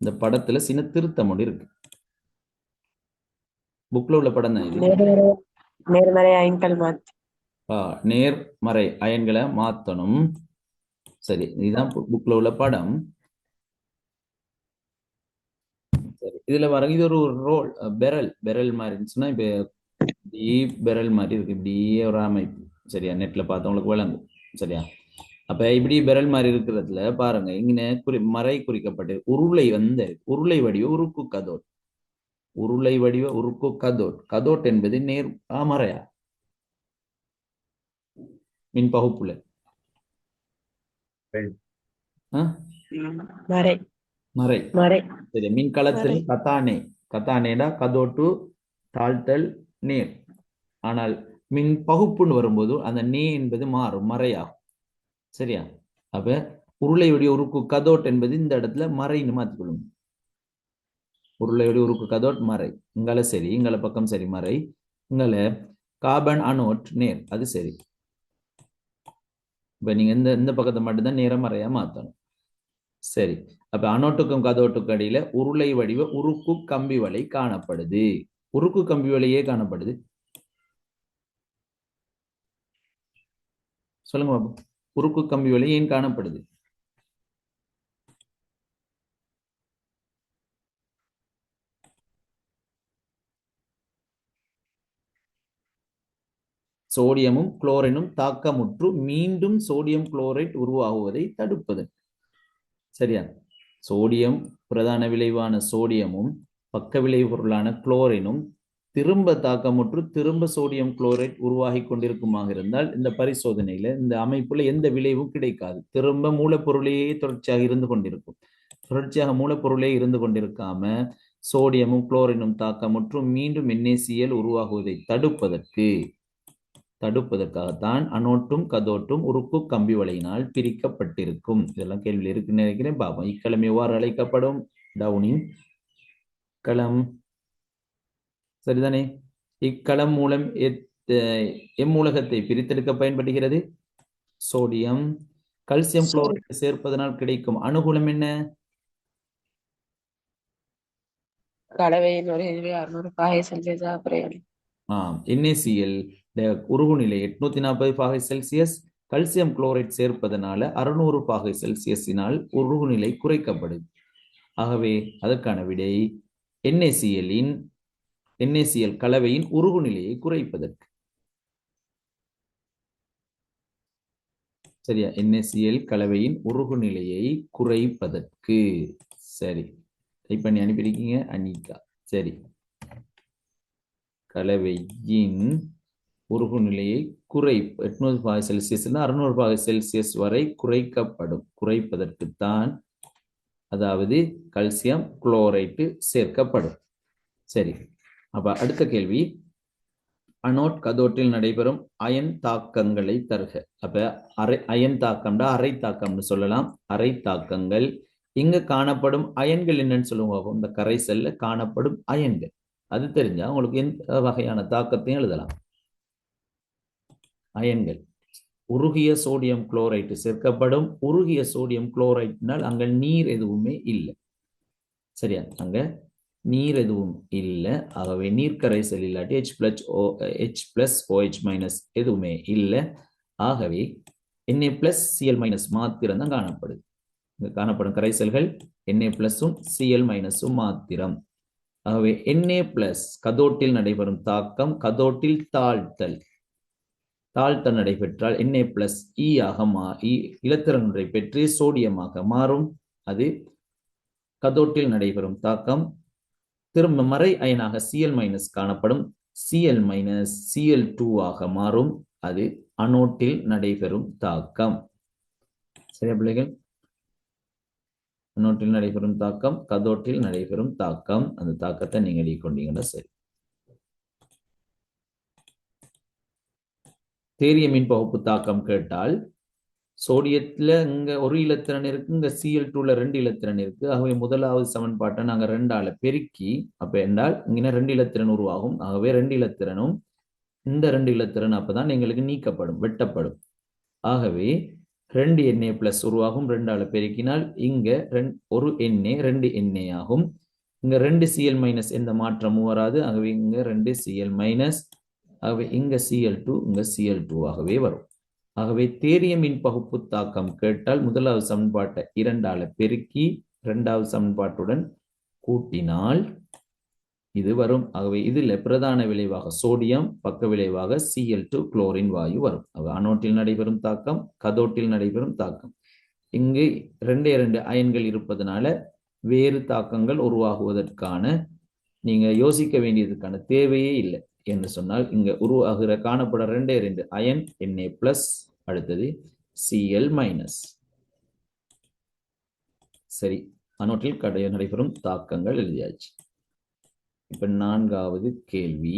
இந்த படத்துல சின்ன திருத்தம் ஒன்று இருக்கு. புக்ல உள்ள படம் தான் இது. நேர்மறை அயன்கள் மாத்தி நேர்மறை அயன்களை மாத்தணும். சரி, இதுதான் புக்ல உள்ள படம். சரி, இதுல வர இது ஒரு ரோல் பெரல் மாதிரி இருந்துச்சுன்னா இப்ப இப்படி பெரல் மாதிரி இருக்கு, இப்படி ஒரு அமைப்பு. சரியா, நெட்ல பார்த்தவங்களுக்கு விளங்கும். சரியா, அப்ப இப்படி பெரல் மாதிரி இருக்கிறதுல பாருங்க, இங்க மறை குறிக்கப்பட்டு உருளை உருளை வடிவ உருக்கு கதோட். உருளை வடிவ உருக்கு கதோட். கதோட் என்பது நேர் மறையா மின் பகுப்புல மறை மறை. மறை சரி, மின் களத்தில் கத்தானே. கத்தானேடா கதோட்டு தாழ்த்தல் நேர். ஆனால் மின் பகுப்புன்னு வரும்போது அந்த நே என்பது மாறும், மறையாகும். சரியா, அப்ப உருளையுடைய உருக்கு கதோட் என்பது இந்த இடத்துல மறைன்னு மாத்திக்கொள்ளும். உருளையுடைய உருக்கு கதோட் மறை. இங்கால சரி, இங்கால பக்கம் சரி மறை. இங்கால கார்பன் அனோட் நேர், அது சரி. இப்ப நீங்க இந்த இந்த பக்கத்தை மட்டும்தான் நேரம் மறையா மாத்தணும். சரி, அப்ப அனோட்டுக்கும் கதோட்டுக்கும் இடையில உருளை வடிவ உருக்கு கம்பி வலை காணப்படுது. உருக்கு கம்பி வலையே காணப்படுது. சொல்லுங்க பாபு, உருக்கு கம்பி வலை ஏன் காணப்படுது? சோடியமும் குளோரினும் தாக்கமுற்று மீண்டும் சோடியம் குளோரைட் உருவாகுவதை தடுப்பது. சரியா, சோடியம் பிரதான விளைவான சோடியமும் பக்க விளைவு பொருளான குளோரினும் திரும்ப தாக்கமுற்று திரும்ப சோடியம் குளோரைட் உருவாகி கொண்டிருக்குமாக இருந்தால் இந்த பரிசோதனையில இந்த அமைப்புல எந்த விளைவும் கிடைக்காது. திரும்ப மூலப்பொருளையே தொடர்ச்சியாக இருந்து கொண்டிருக்கும். தொடர்ச்சியாக மூலப்பொருளே இருந்து கொண்டிருக்காம சோடியமும் குளோரினும் தாக்கமுற்று மீண்டும் NaCl உருவாகுவதை தடுப்பதற்காகத்தான் அனோட்டும் கதோட்டும் உருக்கு கம்பி வலையினால் பிரிக்கப்பட்டிருக்கும். இதெல்லாம் கேள்வி இருக்குன்னு நினைக்கிறேன். பாப்போம். இக்களம் எவ்வாறு அழைக்கப்படும்? டவுனிங் களம். சரிதானே? இக்களம் மூலம் எம்மூலகத்தை பிரித்தெடுக்க பயன்படுகிறது சோடியம். கல்சியம் குளோரைடு சேர்ப்பதனால் கிடைக்கும் அனுகூலம் என்ன? கலவையின் ஒரு 600 பாகை செல்சியஸ் NaCl உருகுநிலை 840 பாகை செல்சியஸ். கல்சியம் குளோரைட் சேர்ப்பதனால 600 பாகை செல்சியஸினால் உருகுநிலை குறைக்கப்படுது. ஆகவே அதற்கான விடை NaCl கலவையின் உருகுநிலையை குறைப்பதற்கு. சரியா, NaCl கலவையின் உருகுநிலையை குறைப்பதற்கு. சரி, டைப் பண்ணி அனுப்பியிருக்கீங்க அனிகா. சரி, கலவையின் உருகுநிலையை 800 பாகை செல்சியஸ் 600 பாகை செல்சியஸ் வரை குறைப்பதற்குத்தான், அதாவது கல்சியம் குளோரைட்டு சேர்க்கப்படும். சரி, அப்ப அடுத்த கேள்வி, அனோட் கதோட்டில் நடைபெறும் அயன் தாக்கங்களை தருக. அப்ப அயன் தாக்கம்டா அரை தாக்கம்னு சொல்லலாம். அரை தாக்கங்கள். இங்க காணப்படும் அயன்கள் என்னன்னு சொல்லுவோம். இந்த கரைசல்ல காணப்படும் அயன்கள் அது தெரிஞ்சா உங்களுக்கு எந்த வகையான தாக்கத்தையும் எழுதலாம். அயன்கள் உருகிய சோடியம் குளோரைட்டு சேர்க்கப்படும். உருகிய சோடியம் குளோரைட்னால் அங்க நீர் எதுவுமே இல்லை. சரியா, அங்க நீர் எதுவும் இல்லை. ஆகவே நீர்க்கரைசல் இல்லாட்டி H+OH- எதுவுமே இல்லை. ஆகவே Na+Cl- மாத்திரம் தான் காணப்படுது. இங்க காணப்படும் கரைசல்கள் Na+ம் Cl- மாத்திரம். ஆகவே Na+ கதோட்டில் நடைபெறும் தாக்கம், கதோட்டில் தாழ்த்தல் நடைபெற்றால் Na+E ஆக இலத்திரன் ஒன்றை பெற்று சோடியமாக மாறும். அது கதோட்டில் நடைபெறும் தாக்கம். திரும்ப மறை அயனாக Cl- காணப்படும். Cl- Cl2 ஆக மாறும். அது அனோட்டில் நடைபெறும் தாக்கம். சரியா பிள்ளைகள்? அனோட்டில் நடைபெறும் தாக்கம், கதோட்டில் நடைபெறும் தாக்கம். அந்த தாக்கத்தை நீங்க எழுதிக்கொண்டீங்கன்னா சரி. தேரிய மின் பகுப்பு தாக்கம் கேட்டால் சோடியத்துல இங்க ஒரு இலத்திரன் இருக்கு, இங்க Cl2ல 2 இலத்திரன் இருக்கு. ஆகவே முதலாவது சமன்பாட்டை நாங்க 2ஆல பெருக்கி அப்ப என்றால் இங்க 2 இலத்திரன் உருவாகும். ஆகவே 2 இலத்திரனும் இந்த 2 இலத்திரன் அப்பதான் எங்களுக்கு நீக்கப்படும், வெட்டப்படும். ஆகவே 2 Na பிளஸ் உருவாகும், 2ஆல பெருக்கினால் இங்க ஒரு Na 2 Na ஆகும். இங்க 2 Cl மைனஸ் எந்த மாற்றமும் வராது, ஆகவே இங்க 2 Cl மைனஸ், ஆகவே இங்க Cl2 இங்க Cl2 ஆகவே வரும். ஆகவே தேரியமின் பகுப்பு தாக்கம் கேட்டால் முதலாவது சமன்பாட்டை 2ஆல பெருக்கி 2வது சமன்பாட்டுடன் கூட்டினால் இது வரும். ஆகவே இதுல பிரதான விளைவாக சோடியம், பக்க விளைவாக Cl2 குளோரின் வாயு வரும். அனோட்டில் நடைபெறும் தாக்கம், கதோட்டில் நடைபெறும் தாக்கம். இங்கு 2 அயன்கள் இருப்பதனால வேறு தாக்கங்கள் உருவாகுவதற்கான நீங்க யோசிக்க வேண்டியதுக்கான தேவையே இல்லை என்று சொன்னால், இங்க உருவாகிற காணப்பட 2 அயன் Na பிளஸ், அடுத்தது Cl மைனஸ். சரி, அனோட்டில் நடைபெறும் தாக்கங்கள் எழுதியாச்சு. இப்ப 4வது கேள்வி.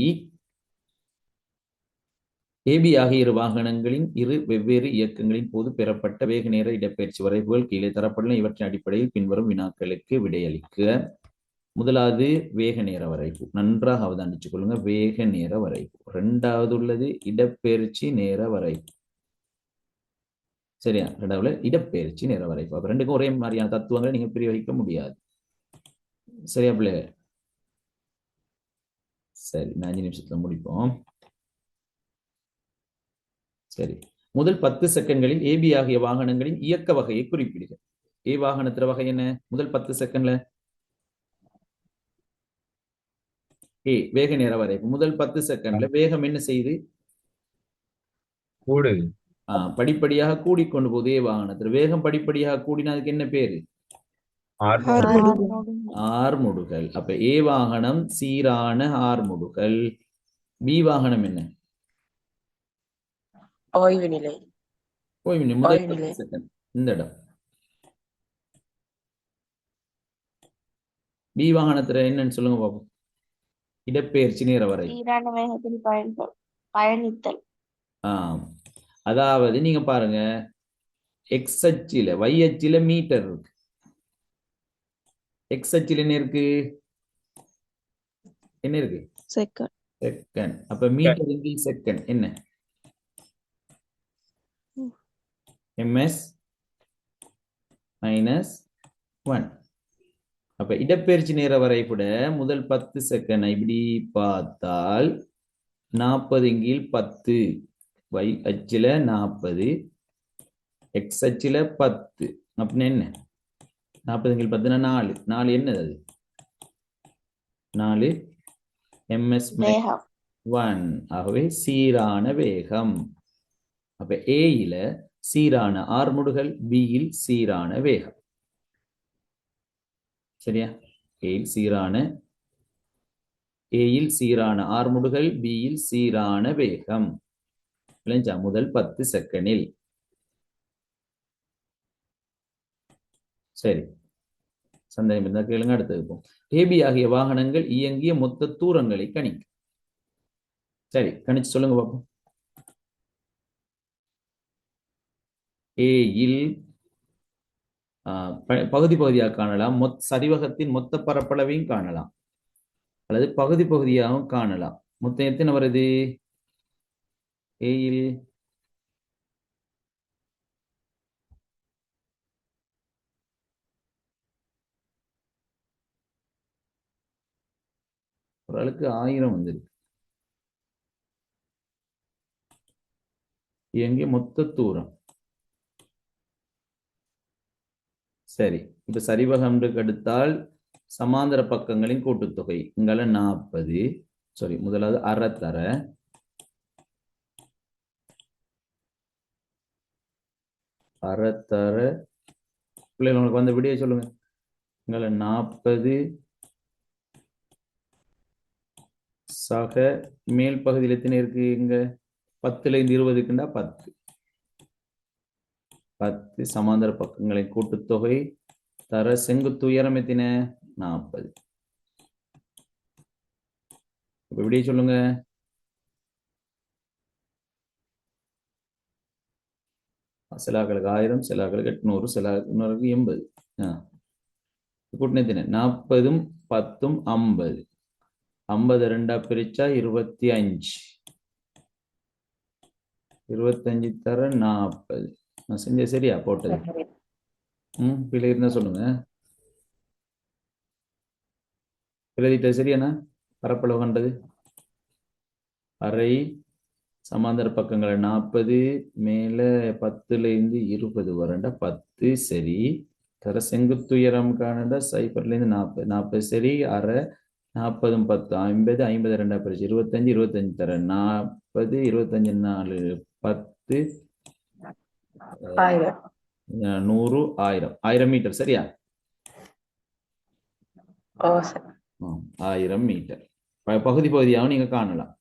ஏபி ஆகிய இரு வாகனங்களின் இரு வெவ்வேறு இயக்கங்களின் போது பெறப்பட்ட வேக நேர இடப்பெயர்ச்சி வரைவுகள் கீழே தரப்பட்டுள்ள. இவற்றின் அடிப்படையில் பின்வரும் வினாக்களுக்கு விடையளிக்க. முதலாவது வேக நேர வரைவு, நன்றாக அவதானித்துக் கொள்ளுங்க. வேக நேர வரைவு. 2வது உள்ளது இடப்பெயர்ச்சி நேர வரைவு. சரியா? 2வது இடப்பெயர்ச்சி நேர வரைவு. அப்ப ரெண்டுக்கும் ஒரே மாதிரியான தத்துவங்களை நீங்க பிரிவகிக்க முடியாது. சரியா பிள்ளை? சரி, 5 நிமிஷத்துல முடிப்போம். சரி, முதல் 10 செகண்ட்களில் ஏபி ஆகிய வாகனங்களின் இயக்க வகையை குறிப்பிடுக. ஏ வாகனத்திற வகை என்ன? முதல் 10 செகண்ட்ல ஏ வேக நேர வரைவு. முதல் 10 செகண்ட்ல வேகம் என்ன செய்யுது? கூடுது. படிப்படியாக கூடிக்கொண்டு போகுது. ஏ வாகனத்துல வேகம் படிப்படியாக கூடினா அதுக்கு என்ன பேரு? ஆர்முடுகல். அப்ப ஏ வாகனம் சீரான ஆர்முடுகல். பி வாகனம் என்ன? ஓய்வு நிலை. ஓய்வு நிலை. முதல் 10 செகண்ட் இந்த இடம். பி வாகனத்துல என்னன்னு சொல்லுங்க பாப்போம். இடப்பெயர்ச்சி நேர வரை. சீரான வேகத்தில் பயணித்தல். அதாவது நீங்க பாருங்க, எக்ஸ் அச்சில y அச்சில மீட்டர் இருக்கு, எக்ஸ் அச்சில என்ன இருக்கு? என்ன இருக்கு? செகண்ட். அப்ப மீட்டர் இன்டு செகண்ட் என்ன? ms -1. அப்ப இடப்பெயர்ச்சி நேர வரைபட முதல் 10 செகண்ட் இப்படி பார்த்தால் 40 கீழ் 10, y அச்சில 40, x அச்சில 10. அப்படின்னா என்ன? 40 கீழ் 10 4. 4 என்னது? அது 4 ms -1. ஆகவே சீரான வேகம். அப்ப A இல சீரான ஆர்முடுகள், B இல் சீரான வேகம். சரியா? A இல் சீரான ஆர்முடுகள், B இல் சீரான வேகம். முதல் 10 செகண்டில். சரி, சந்தேகம் இருந்தா கேளுங்க. அடுத்தது ஏபி ஆகிய வாகனங்கள் இயங்கிய மொத்த தூரங்களை கணிக்க. சரி, கணிச்சு சொல்லுங்க பாப்போம். ஏயில் பகுதி பகுதியாக காணலாம், சரிவகத்தின் மொத்த பரப்பளவையும் காணலாம், அல்லது பகுதி பகுதியாகவும் காணலாம். மொத்தம் எத்தனை வருது? ஏயில் ஒரு ஆளுக்கு 1000 வந்திருக்கு. இயங்கிய மொத்த தூரம். சரி, இப்ப சரிவகம்க்கு எடுத்தால் சமாந்தர பக்கங்களின் கூட்டுத்தொகை இங்கால 40. சாரி, முதலாவது அறத்தர பிள்ளைகள் உங்களுக்கு வந்த விடையை சொல்லுங்க. இங்கால 40 சக மேல் பகுதியில் எத்தனை இருக்கு? இங்க 10ல இருந்து 20க்குண்டா 10. 10 சமாந்தர பக்கங்களின் கூட்டுத்தொகை தர செங்குத்து உயரம் எத்தனை? 40. விடையை சொல்லுங்க. சிலாக்களுக்கு 1000, சிலாக்களுக்கு 800, சிலாக்களுக்கு 80. கூட்டின எத்தனை? 40ம் 10ம் 50. 50 ரெண்டா பிரிச்சா 25. 25 தர 40. நான் செஞ்ச சரியா போட்டது பிள்ளை இருந்தா சொல்லுங்க. எழுதிட்டது சரியாண்ணா? பரப்பளவு கண்டது அரை சமாந்தர பக்கங்களை 40 மேல 10ல இருந்து 20 வரண்டா 10 சரி. தர செங்குத்துயரம் காணண்டா 0ல இருந்து 40 40 சரி. அரை 40 10 50 50 ரெண்டா பிரிச்சு 25 25 தர 40 25 4 10 1000 100 1000 1000 மீட்டர் சரியா? ஓ சரி 1000 மீட்டர் பகுதி பகுதியாகவும் நீங்க காணலாம்.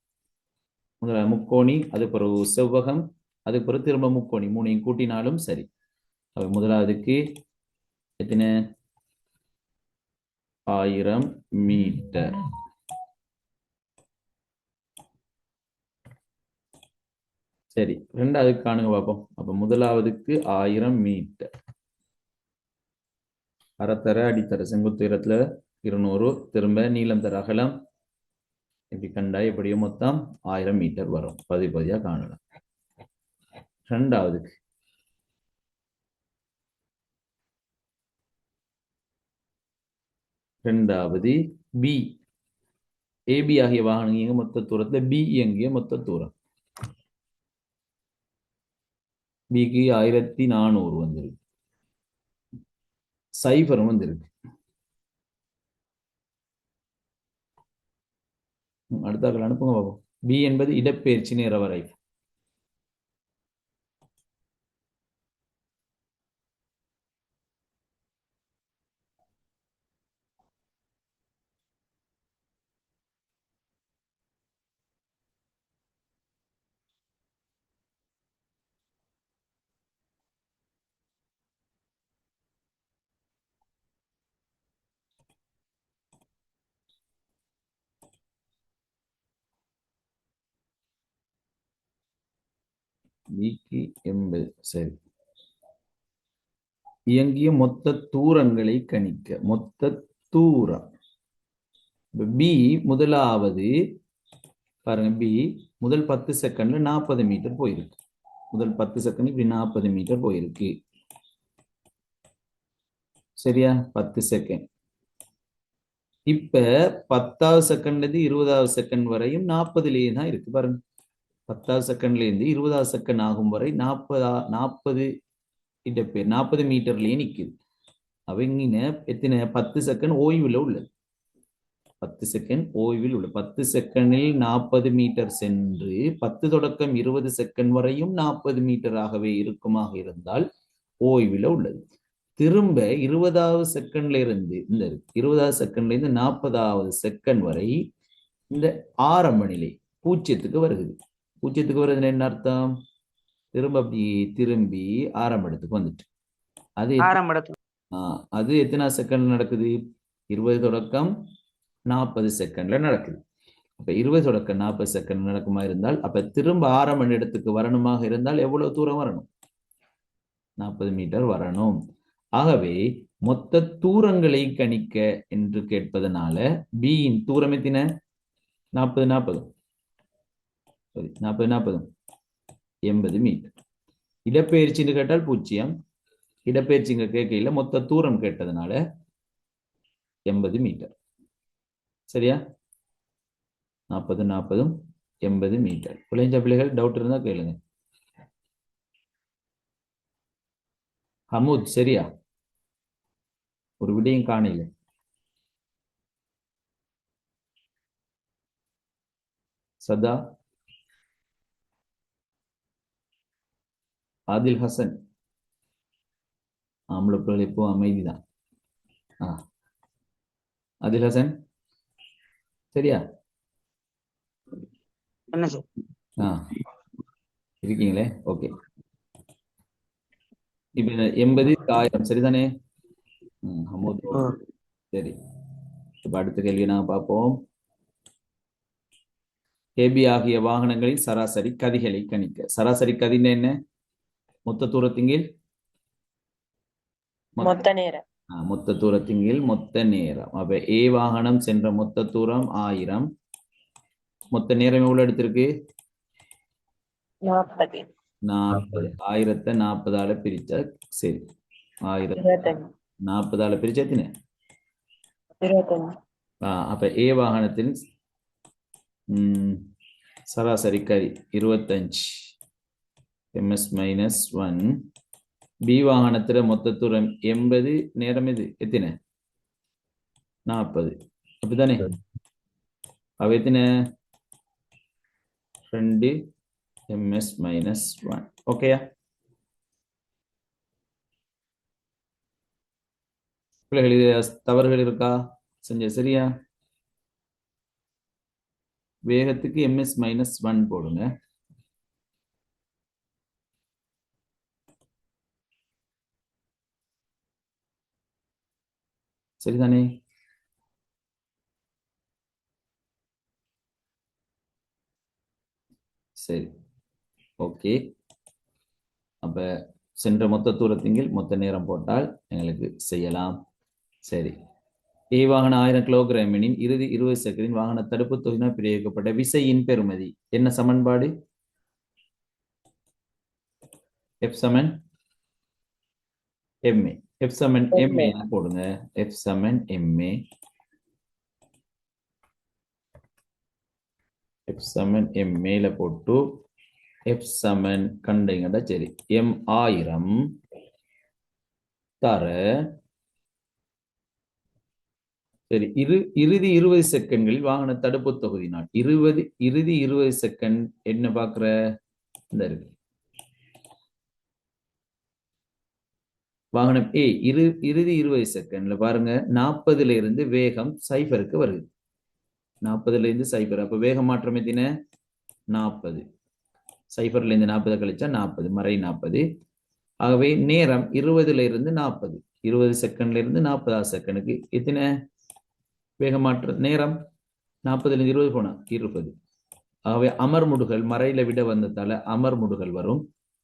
முதல்ல முக்கோணி, அது பிறகு செவ்வகம், அது பிறகு திரும்ப முக்கோணி, மூணையும் கூட்டினாலும் சரி. முதலாவதுக்கு எத்தனை? 1000 மீட்டர். சரி, ரெண்டாவது காணுங்க பார்ப்போம். அப்ப முதலாவதுக்கு 1000 மீட்டர். அரைத்தர அடித்தர செங்குத்து உயரத்துல 200, திரும்ப நீளம் தர அகலம் இப்படி கண்டா எப்படியோ மொத்தம் 1000 மீட்டர் வரும். பகுதி பகுதியா காணலாம். ரெண்டாவதுக்கு ரெண்டாவது பி ஏபி ஆகிய வாகனம் இயங்க மொத்த தூரத்துல பி இயங்கிய மொத்த தூரம் பிக்கு 1400 வந்திருக்கு. சைபரும் வந்திருக்கு. அடுத்தாக்கள் அனுப்புங்க பாப்போம். பி என்பது இடப்பெயர்ச்சி நேர வரைவு. பிக்கு 80 சரி. இயங்கிய மொத்த தூரங்களை கணிக்க. மொத்த தூரம் பி முதலாவது பாருங்க, பி முதல் 10 செகண்ட்ல 40 மீட்டர் போயிருக்கு. முதல் 10 செகண்ட் இப்படி 40 மீட்டர் போயிருக்கு சரியா? 10 செகண்ட். இப்ப 10வது செகண்ட்ல இருந்து 20வது செகண்ட் வரையும் 40லயே தான் இருக்கு பாருங்க. 10வது செகண்ட்ல இருந்து 20வது செகண்ட் ஆகும் வரை 40 இடப்பெயர் 40 மீட்டர்லயே நிக்குது. அவங்க எத்தனை 10 செகண்ட் ஓய்வுல உள்ளது. 10 செகண்ட் ஓய்வில் உள்ள 10 செகண்டில் 40 மீட்டர் சென்று 10 தொடக்கம் 20 செகண்ட் வரையும் 40 மீட்டராகவே இருக்குமாக இருந்தால் ஓய்வில் உள்ளது. திரும்ப 20வது செகண்ட்ல இருந்து இந்த 20வது செகண்ட்ல இருந்து 40வது செகண்ட் வரை இந்த ஆரம்ப நிலை பூஜ்ஜியத்துக்கு வருகிறது. பூஜ்ஜியத்துக்கு வருதுன்னு என்ன அர்த்தம்? திரும்ப அப்படி திரும்பி ஆரம்ப இடத்துக்கு வந்துட்டு அது எத்தனை செகண்ட் நடக்குது? 20 தொடக்கம் 40 செகண்ட்ல நடக்குது. அப்ப 20 தொடக்கம் 40 செகண்ட் நடக்குமா இருந்தால் அப்ப திரும்ப ஆரம்ப இடத்துக்கு வரணுமாக இருந்தால் எவ்வளவு தூரம் வரணும்? 40 மீட்டர் வரணும். ஆகவே மொத்த தூரங்களை கணிக்க என்று கேட்பதனால பியின் தூரம் எத்தனை? 40 40 40 40 80 மீட்டர். இடப்பெயர்ச்சின்னு கேட்டால் 0. இடப்பெயர்ச்சிங்க கேட்கையில மொத்த தூரம் கேட்டதுனால 80 மீட்டர் சரியா? 40 40 80 மீட்டர். பிள்ளைங்க பிள்ளைகள் டவுட் இருந்தா கேளுங்க. ஹமூத் சரியா? ஒரு விடையும் காணல. சதா, ஆதில் ஹசன், ஆம்பளை பிள்ளை இப்போ அமைதிதான். ஆதில் ஹசன் சரியா? என்ன சார்? இருக்கீங்களே, ஓகே. இப்ப 80 1000 சரிதானே? ஹமூத் சரி. இப்ப அடுத்த கேள்வி நாங்க பார்ப்போம். ஏபி ஆகிய வாகனங்களின் சராசரி கதிகளை கணிக்க. சராசரி கதின்னு என்ன? மொத்த தூரத்தின் மொத்த நேரம். மொத்த தூரத்தின் மொத்த நேரம். அப்ப ஏ வாகனம் சென்ற மொத்த தூரம் 1000. மொத்த நேரம் எவ்வளவு எடுத்திருக்கு? 40. 40. 1000 40ஆல பிரிச்சா சரி. 1000 இருபத்தஞ்சு 40ஆல பிரிச்சா எத்தனை? இருபத்தஞ்சு அப்ப ஏ வாகனத்தின் சராசரி கரி 25 ms - 1. பி வாகனத்துல மொத்த தூரம் 80, நேரம் இது எத்தனை? 40. அப்படித்தானே? அவ எத்தனை? 2 ms - 1. ஓகேயா? பிள்ளைகள் இது தவறுகள் இருக்கா? செஞ்ச சரியா? வேகத்துக்கு ms - 1 போடுங்க. சரிதானே? சரி, ஓகே. அப்ப சென்ற மொத்த தூரத்தின் மொத்த நேரம் போட்டால் எங்களுக்கு செய்யலாம். சரி, ஏ வாகன 1000 கிலோகிராம் எனின் இறுதி 20 செகண்டின் வாகன தடுப்பு தொகுதியினால் பிரயோகிக்கப்பட்ட விசையின் பெறுமதி என்ன சமன்பாடு? F சமன் ma. F சமன் ma போடுங்க. F சமன் ma. F சமன் ma போட்டு F சமன் கண்டீங்கடா சரி. m 1000 தர சரி இறுதி 20 செகண்ட்களில் வாகன தடுப்பு தொகுதியினால் இறுதி 20 செகண்ட் என்ன பாக்குற? இந்த இருக்கு வாகனம் ஏ இறுதி 20 செகண்ட்ல பாருங்க 40ல இருந்து வேகம் 0க்கு வருது. 40ல இருந்து 0. அப்ப வேக மாற்றம் எத்தின? 40. 0ல இருந்து 40 கழிச்சா 40, மறை 40. ஆகவே நேரம் 20ல இருந்து 40, 20 செகண்ட்ல இருந்து 40 செகண்டுக்கு எத்தனை வேக மாற்ற நேரம்? 40ல இருந்து 20 போனா 20. ஆகவே அமர்முடுகள் மறையில விட வந்ததால அமர்முடுகள் வரும்.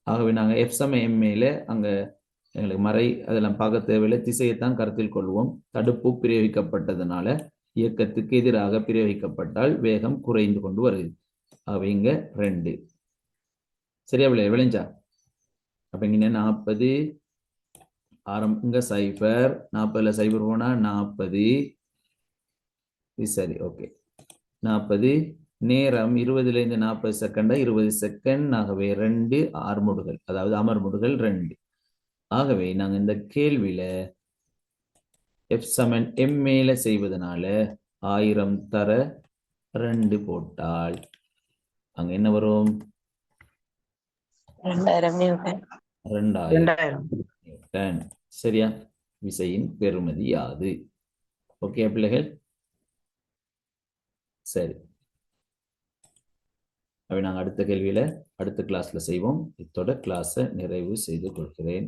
ஆகவே நாங்க F சம MAல அங்க எங்களுக்கு மறை அதெல்லாம் பார்க்க தேவையில்லை, திசையைத்தான் கருத்தில் கொள்வோம். தடுப்பு பிரயோகிக்கப்பட்டதுனால இயக்கத்துக்கு எதிராக பிரயோகிக்கப்பட்டால் வேகம் குறைந்து கொண்டு வருது. ஆகவே இங்க 2 சரியா விளைஞ்சா? அப்ப இங்க 40 இங்க 0, 40ல 0 போனா 40. சரி, ஓகே. 40 நேரம் 20ல இருந்து 40 செகண்டா 20 செகண்ட். ஆகவே 2 ஆர்முடுகள், அதாவது அமர்முடுகள் 2. ஆகவே நாங்க இந்த கேள்வியில F சமன் MAல செய்வதனால 1000 தர 2 போட்டால் அங்க என்ன வரும்? 2000 நியூட்டன். 2000 நியூட்டன். சரியா? விசையின் பெறுமதி யாது? ஓகே பிள்ளைகள்? சரி, அவை நாங்கள் அடுத்த கேள்வியில அடுத்த கிளாஸ்ல செய்வோம். இத்தோட கிளாஸை நிறைவு செய்து கொள்கிறேன்.